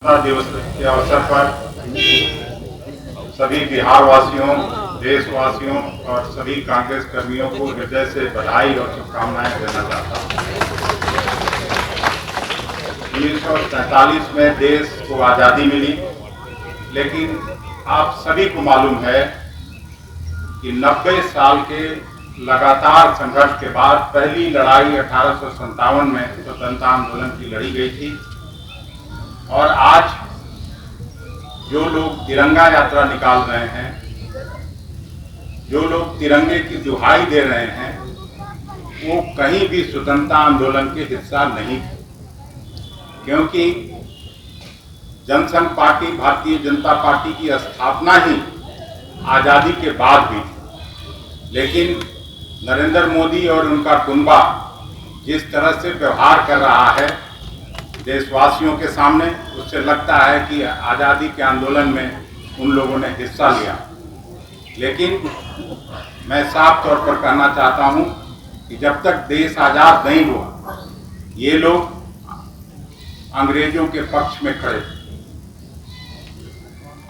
दिवस के अवसर पर सभी बिहार वासियों, देशवासियों और सभी कांग्रेस कर्मियों को हृदय से बधाई और शुभकामनाएं देना चाहता हूं। 1947 में देश को आज़ादी मिली, लेकिन आप सभी को मालूम है कि 90 साल के लगातार संघर्ष के बाद पहली लड़ाई 1857 में स्वतंत्रता आंदोलन की लड़ी गई थी। और आज जो लोग तिरंगा यात्रा निकाल रहे हैं, जो लोग तिरंगे की दुहाई दे रहे हैं, वो कहीं भी स्वतंत्रता आंदोलन के हिस्सा नहीं थे, क्योंकि जनसंघ पार्टी, भारतीय जनता पार्टी की स्थापना ही आज़ादी के बाद हुई थी। लेकिन नरेंद्र मोदी और उनका कुनबा जिस तरह से व्यवहार कर रहा है देशवासियों के सामने, उससे लगता है कि आज़ादी के आंदोलन में उन लोगों ने हिस्सा लिया। लेकिन मैं साफ तौर पर कहना चाहता हूं कि जब तक देश आज़ाद नहीं हुआ, ये लोग अंग्रेजों के पक्ष में खड़े थे,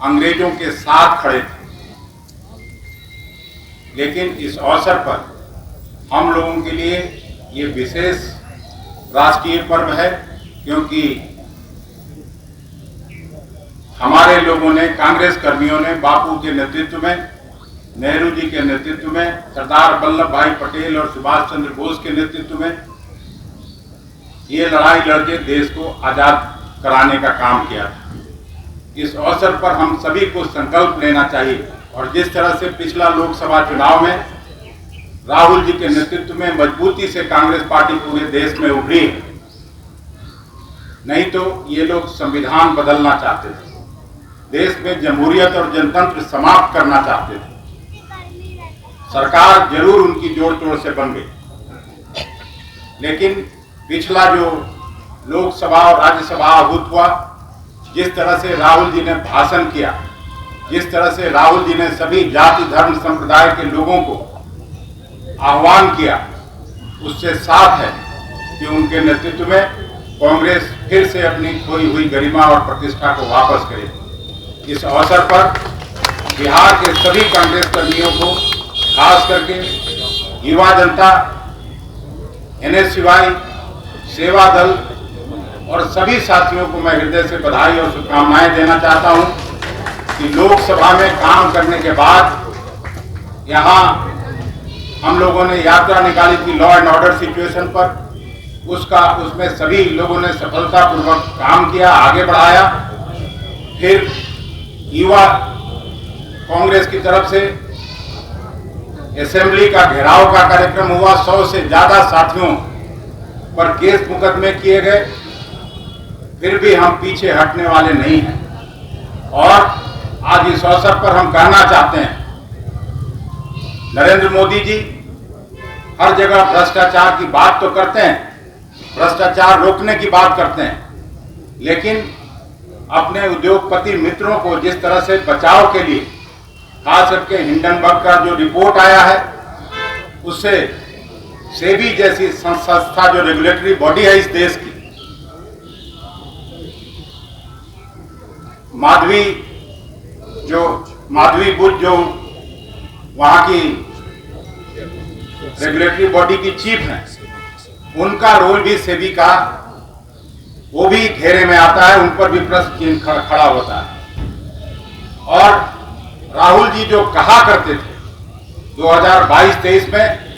अंग्रेजों के साथ खड़े थे। लेकिन इस अवसर पर हम लोगों के लिए ये विशेष राष्ट्रीय पर्व है, क्योंकि हमारे लोगों ने, कांग्रेस कर्मियों ने बापू के नेतृत्व में, नेहरू जी के नेतृत्व में, सरदार वल्लभ भाई पटेल और सुभाष चंद्र बोस के नेतृत्व में ये लड़ाई लड़के देश को आजाद कराने का काम किया था। इस अवसर पर हम सभी को संकल्प लेना चाहिए, और जिस तरह से पिछला लोकसभा चुनाव में राहुल जी के नेतृत्व में मजबूती से कांग्रेस पार्टी पूरे देश में उभरी, नहीं तो ये लोग संविधान बदलना चाहते थे, देश में जमहूरियत और जनतंत्र समाप्त करना चाहते थे। सरकार जरूर उनकी जोड़ तोड़ से बन गई, लेकिन पिछला जो लोकसभा और राज्यसभा आहूत हुआ, जिस तरह से राहुल जी ने भाषण किया, जिस तरह से राहुल जी ने सभी जाति धर्म संप्रदाय के लोगों को आह्वान किया, उससे साफ है कि उनके नेतृत्व में कांग्रेस फिर से अपनी खोई हुई गरिमा और प्रतिष्ठा को वापस करेगी। इस अवसर पर बिहार के सभी कांग्रेस कर्मियों को, खास करके युवा जनता, NSY, सेवा दल और सभी साथियों को मैं हृदय से बधाई और शुभकामनाएं देना चाहता हूं कि लोकसभा में काम करने के बाद यहां हम लोगों ने यात्रा निकाली थी लॉ एंड ऑर्डर सिचुएशन पर, उसमें सभी लोगों ने सफलतापूर्वक काम किया, आगे बढ़ाया। फिर युवा कांग्रेस की तरफ से असेंबली का घेराव का कार्यक्रम हुआ, 100 से ज्यादा साथियों पर केस मुकदमे किए गए। फिर भी हम पीछे हटने वाले नहीं हैं, और आज इस अवसर पर हम कहना चाहते हैं, नरेंद्र मोदी जी हर जगह भ्रष्टाचार की बात तो करते हैं, भ्रष्टाचार रोकने की बात करते हैं, लेकिन अपने उद्योगपति मित्रों को जिस तरह से बचाव के लिए, खास करके हिंडनबर्ग का जो रिपोर्ट आया है, उससे सेबी जैसी संस्था जो रेगुलेटरी बॉडी है इस देश की, माधवी बुद्ध जो वहां की रेगुलेटरी बॉडी की चीफ है, उनका रोल भी सेबी का, वो भी घेरे में आता है, उन पर भी प्रश्न चिन्ह खड़ा होता है। और राहुल जी जो कहा करते थे 2022-23 में